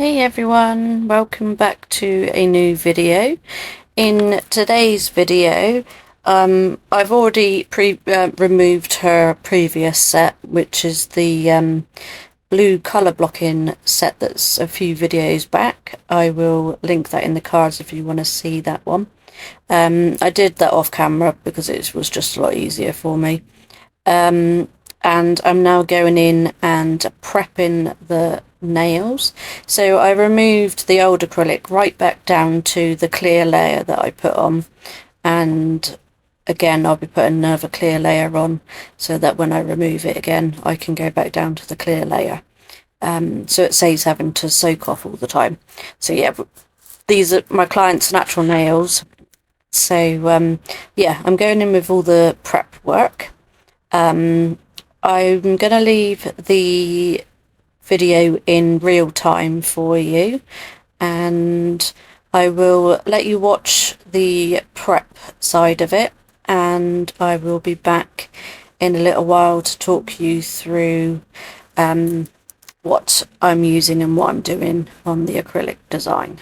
Hey everyone, welcome back to a new video. In today's video, I've already removed her previous set, which is the blue colour blocking set that's a few videos back. I will link that in the cards if you want to see that one. I did that off camera because it was just a lot easier for me. And I'm now going in and prepping the nails. So I removed the old acrylic right back down to the clear layer that I put on, and again I'll be putting another clear layer on so that when I remove it again I can go back down to the clear layer, so it saves having to soak off all the time. So yeah, these are my client's natural nails. So yeah, I'm going in with all the prep work. I'm going to leave the video in real time for you, and I will let you watch the prep side of it, and I will be back in a little while to talk you through what I'm using and what I'm doing on the acrylic design.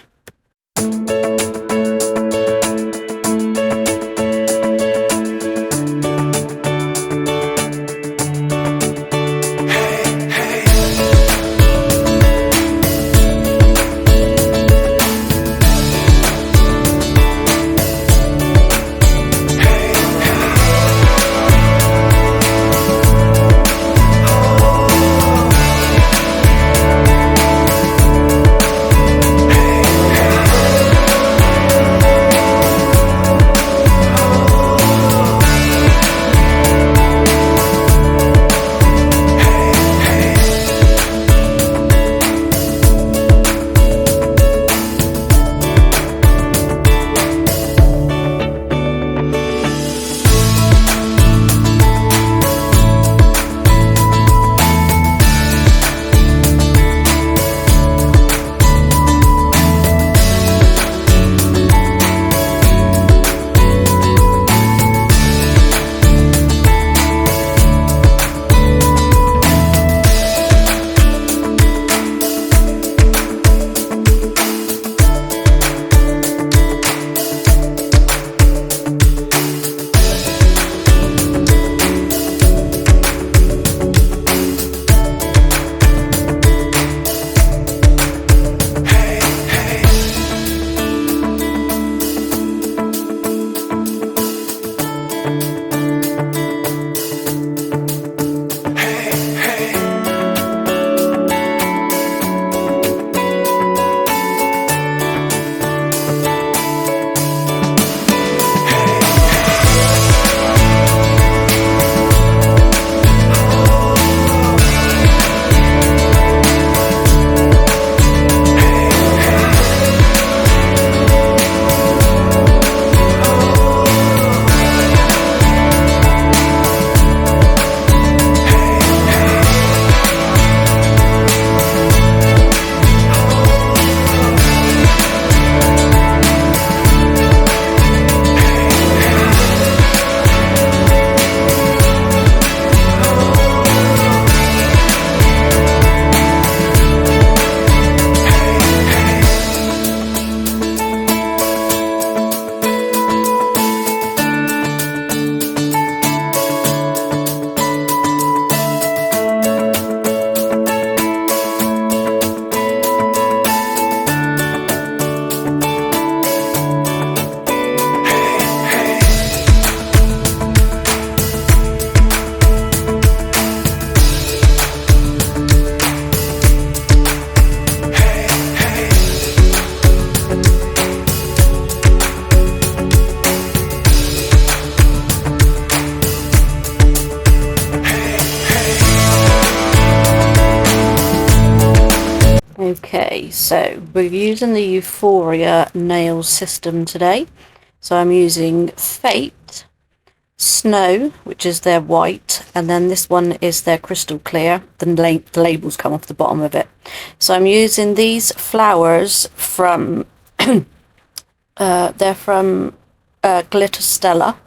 Okay, so we're using the Euphoria nail system today. So I'm using Fate, Snow, which is their white, and then this one is their crystal clear. The labels come off the bottom of it. So I'm using these flowers from, they're from Glitter Stella.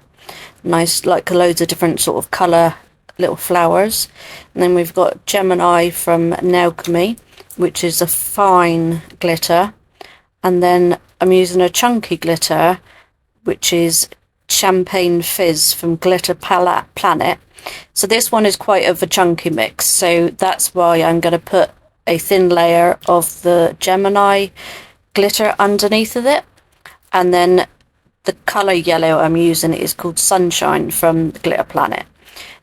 Nice, like loads of different sort of colour little flowers. And then we've got Gemini from Nailchemy. which is a fine glitter, and then I'm using a chunky glitter, which is Champagne Fizz from Glitter Planet. So this one is quite of a chunky mix, so that's why I'm going to put a thin layer of the Gemini glitter underneath of it, and then the colour yellow I'm using is called Sunshine from Glitter Planet.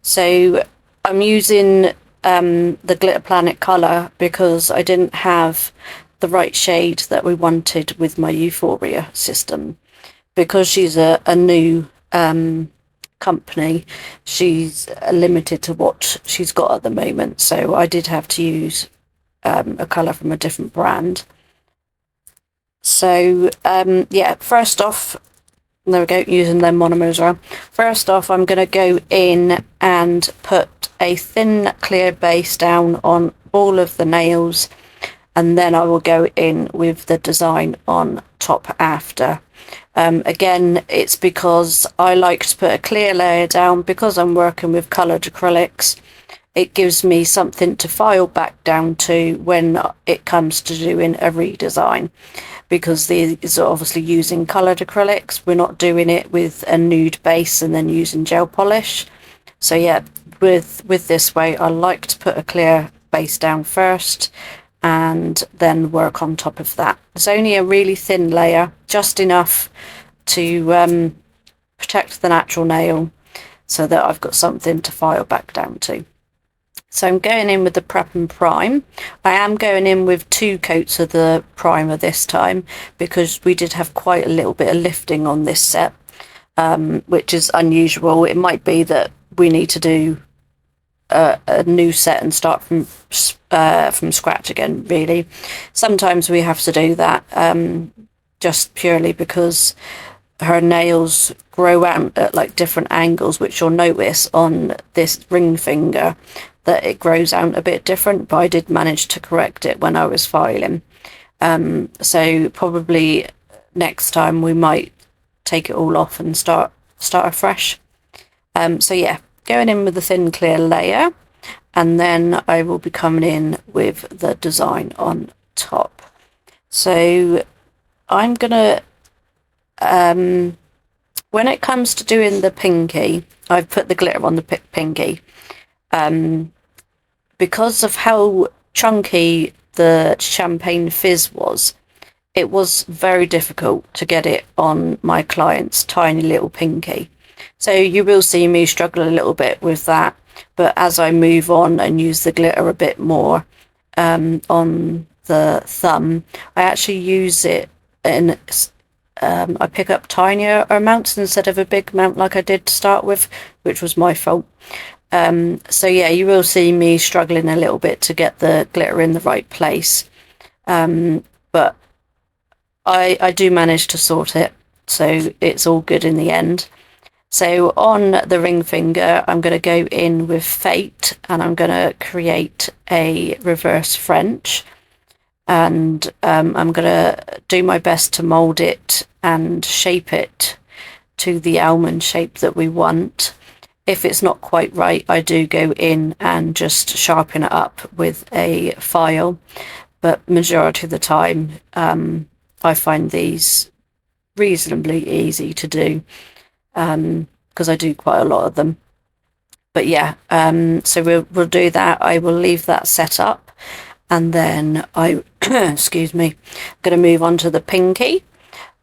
So I'm using the Glitter Planet colour because I didn't have the right shade that we wanted with my Euphoria system. Because she's a new company, she's limited to what she's got at the moment, so I did have to use a colour from a different brand. So yeah, first off, there we go, using their Monomer as well. First off, I'm going to go in and put a thin clear base down on all of the nails, and then I will go in with the design on top after. Again, it's because I like to put a clear layer down because I'm working with coloured acrylics. It gives me something to file back down to when it comes to doing a redesign, because these are obviously using coloured acrylics. We're not doing it with a nude base and then using gel polish. So yeah, with this way, I like to put a clear base down first and then work on top of that. It's only a really thin layer, just enough to protect the natural nail so that I've got something to file back down to. So I'm going in with the Prep and Prime. I am going in with 2 coats of the primer this time because we did have quite a little bit of lifting on this set, which is unusual. It might be that we need to do a new set and start from scratch again, really. Sometimes we have to do that just purely because her nails grow out at like different angles, which you'll notice on this ring finger that it grows out a bit different, but I did manage to correct it when I was filing. So probably next time we might take it all off and start afresh. So yeah, going in with the thin clear layer, and then I will be coming in with the design on top. So I'm gonna when it comes to doing the pinky, I've put the glitter on the pinky because of how chunky the Champagne Fizz was. It was very difficult to get it on my client's tiny little pinky. So you will see me struggle a little bit with that, but as I move on and use the glitter a bit more on the thumb, I actually use it in I pick up tinier amounts instead of a big amount like I did to start with, which was my fault. So yeah, you will see me struggling a little bit to get the glitter in the right place, but I do manage to sort it, so it's all good in the end. So on the ring finger, I'm going to go in with Fate, and I'm going to create a reverse French, and I'm going to do my best to mould it and shape it to the almond shape that we want. If it's not quite right, I do go in and just sharpen it up with a file, but majority of the time I find these reasonably easy to do because I do quite a lot of them. But yeah, so we'll do that. I will leave that set up, and then I excuse me, I'm going to move on to the pinky,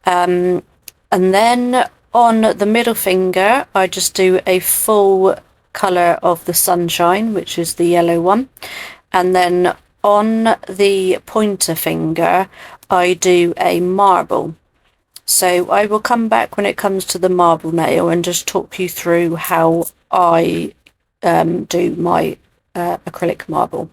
and then on the middle finger I just do a full colour of the Sunshine, which is the yellow one, and then on the pointer finger I do a marble. So I will come back when it comes to the marble nail and just talk you through how I do my acrylic marble.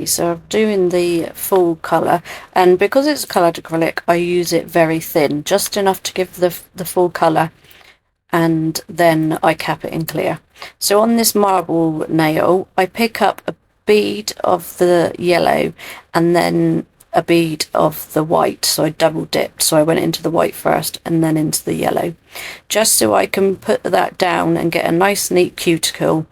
Okay, so I'm doing the full colour, and because it's coloured acrylic, I use it very thin, just enough to give the full colour, and then I cap it in clear. So on this marble nail, I pick up a bead of the yellow and then a bead of the white, so I double dipped, so I went into the white first and then into the yellow, just so I can put that down and get a nice neat cuticle,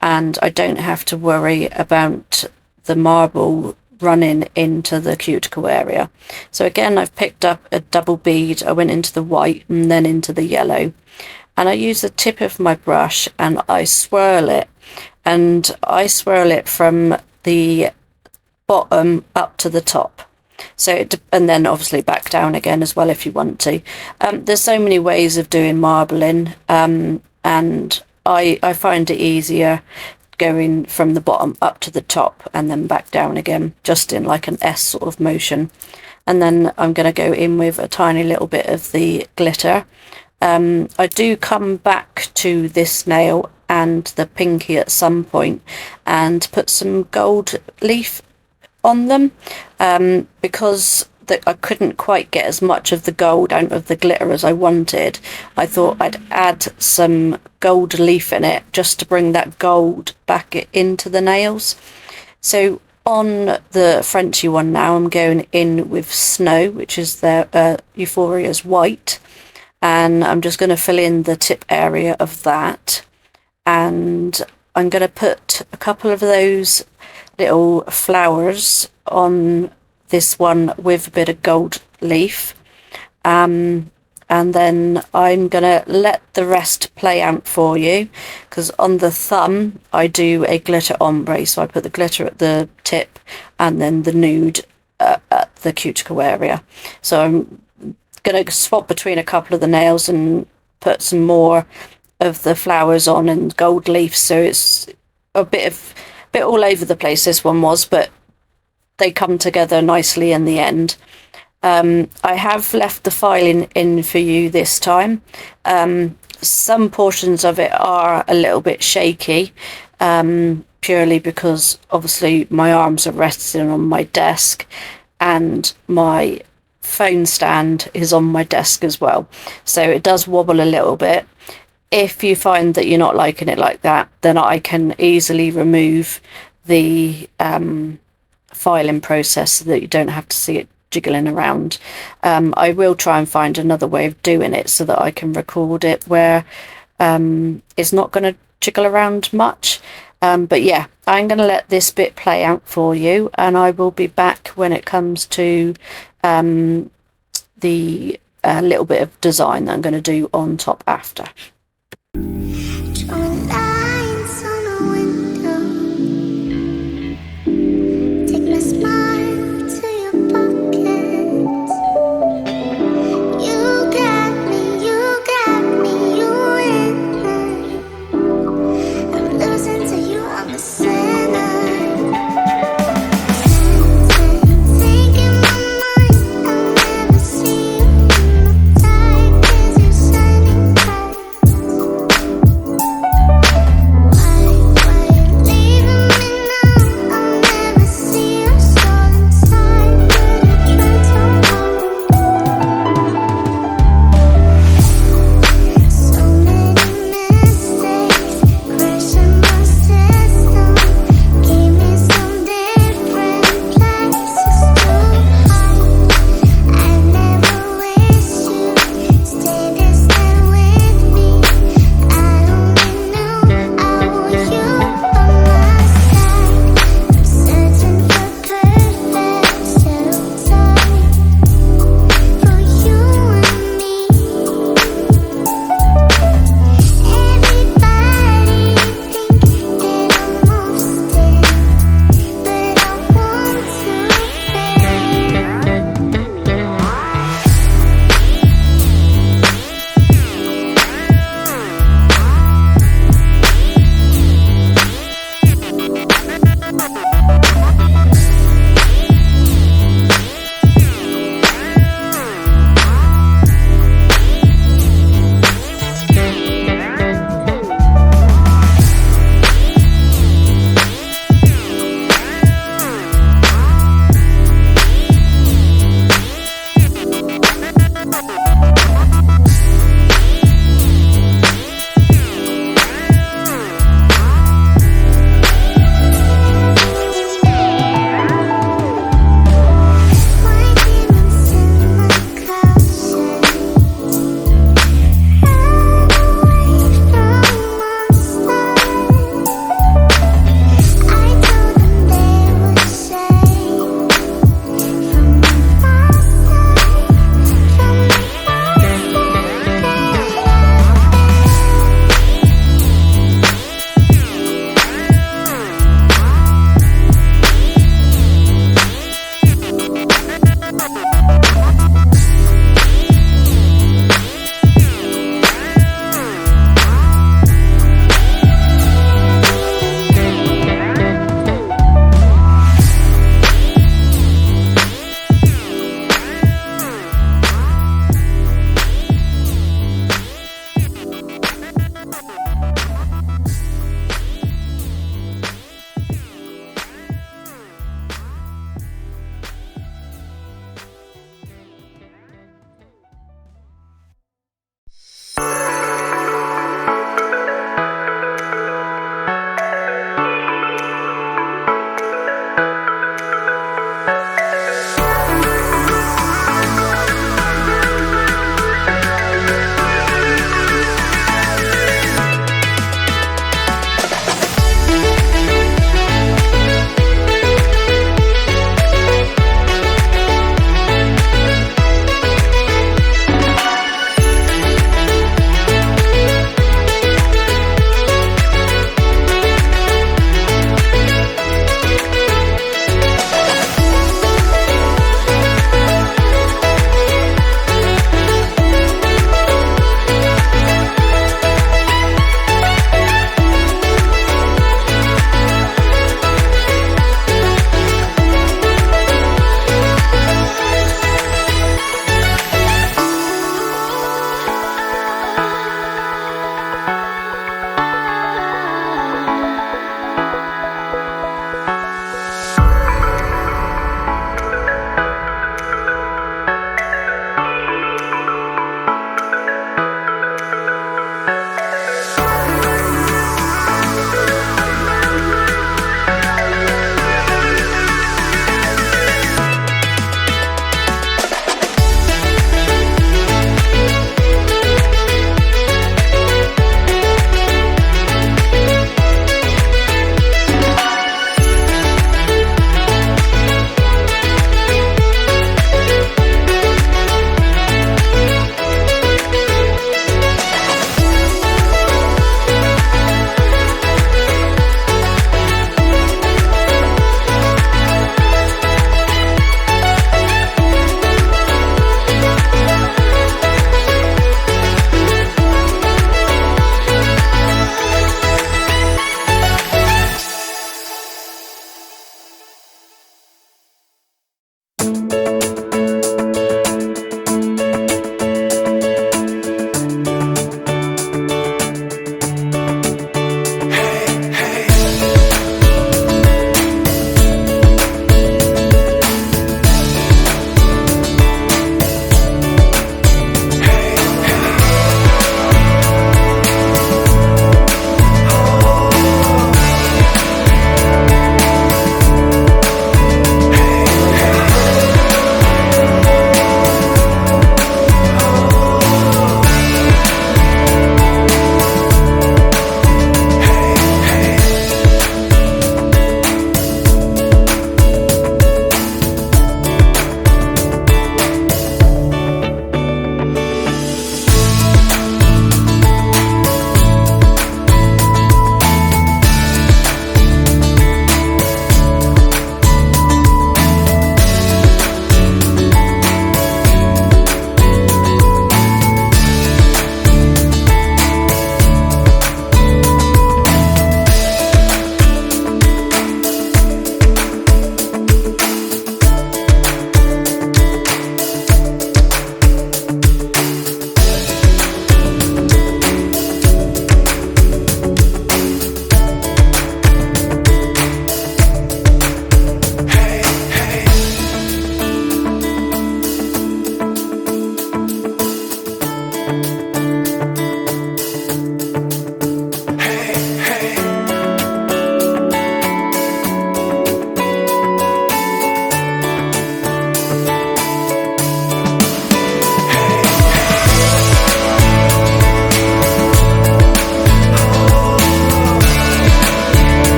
and I don't have to worry about the marble running into the cuticle area. So again, I've picked up a double bead, I went into the white and then into the yellow, and I use the tip of my brush and I swirl it, and I swirl it from the bottom up to the top. So and then obviously back down again as well if you want to. There's so many ways of doing marbling, and I find it easier going from the bottom up to the top and then back down again, just in like an S sort of motion. And then I'm going to go in with a tiny little bit of the glitter. I do come back to this nail and the pinky at some point and put some gold leaf on them, because I couldn't quite get as much of the gold out of the glitter as I wanted. I thought I'd add some gold leaf in it just to bring that gold back into the nails. So on the Frenchy one now, I'm going in with Snow, which is the Euphoria's white, and I'm just going to fill in the tip area of that, and I'm going to put a couple of those little flowers on this one with a bit of gold leaf, and then I'm gonna let the rest play out for you, because on the thumb I do a glitter ombre, so I put the glitter at the tip and then the nude at the cuticle area. So I'm gonna swap between a couple of the nails and put some more of the flowers on and gold leaf, so it's a bit all over the place, this one was, but they come together nicely in the end. I have left the filing in for you this time. Some portions of it are a little bit shaky, purely because obviously my arms are resting on my desk and my phone stand is on my desk as well, so it does wobble a little bit. If you find that you're not liking it like that, then I can easily remove the filing process so that you don't have to see it jiggling around. I will try and find another way of doing it so that I can record it where it's not going to jiggle around much. But yeah, I'm going to let this bit play out for you, and I will be back when it comes to the little bit of design that I'm going to do on top after. Drawing lines on a window. Take my smile to your pockets. You got me, you in me. I'm losing to you, I'm a sinner. Taking my mind, I'll never see you. Tight 'cause you're shining bright.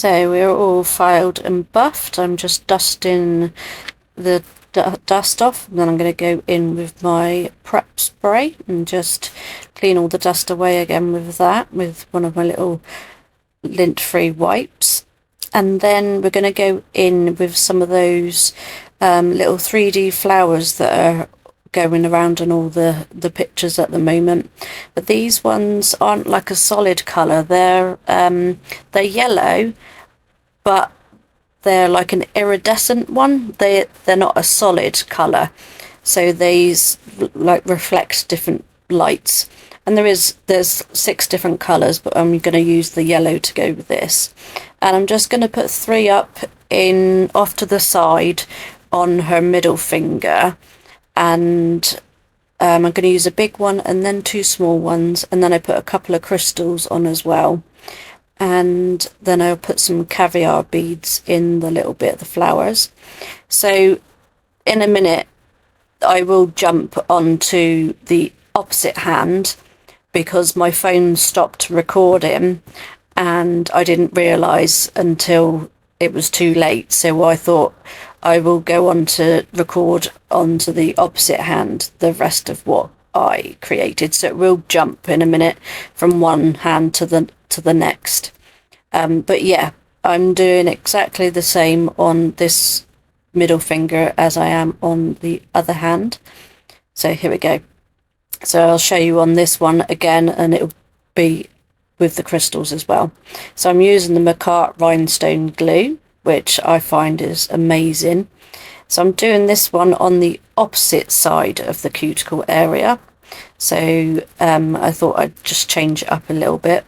So we're all filed and buffed. I'm just dusting the dust off, and then I'm going to go in with my prep spray and just clean all the dust away again with that, with one of my little lint-free wipes. And then we're going to go in with some of those little 3D flowers that are going around on all the pictures at the moment. But these ones aren't like a solid colour. They're yellow, but they're like an iridescent one. They're not a solid colour, so these like reflect different lights. And there's 6 different colours, but I'm going to use the yellow to go with this. And I'm just going to put 3 up in off to the side on her middle finger, and I'm going to use a big one and then 2 small ones, and then I put a couple of crystals on as well. And then I'll put some caviar beads in the little bit of the flowers. So in a minute I will jump onto the opposite hand because my phone stopped recording and I didn't realise until it was too late. So I thought I will go on to record onto the opposite hand the rest of what I created. So it will jump in a minute from one hand to the next. But yeah, I'm doing exactly the same on this middle finger as I am on the other hand. So here we go. So I'll show you on this one again, and it'll be with the crystals as well. So I'm using the McCart rhinestone glue, which I find is amazing. So I'm doing this one on the opposite side of the cuticle area. So I thought I'd just change it up a little bit.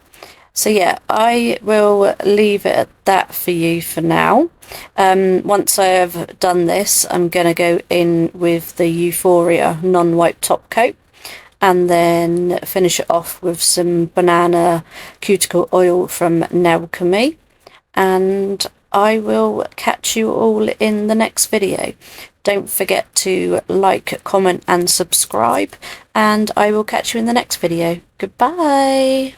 So yeah, I will leave it at that for you for now. Once I have done this, I'm going to go in with the Euphoria non-wipe top coat, and then finish it off with some banana cuticle oil from Nailchemy. And I will catch you all in the next video. Don't forget to like, comment and subscribe, and I will catch you in the next video. Goodbye.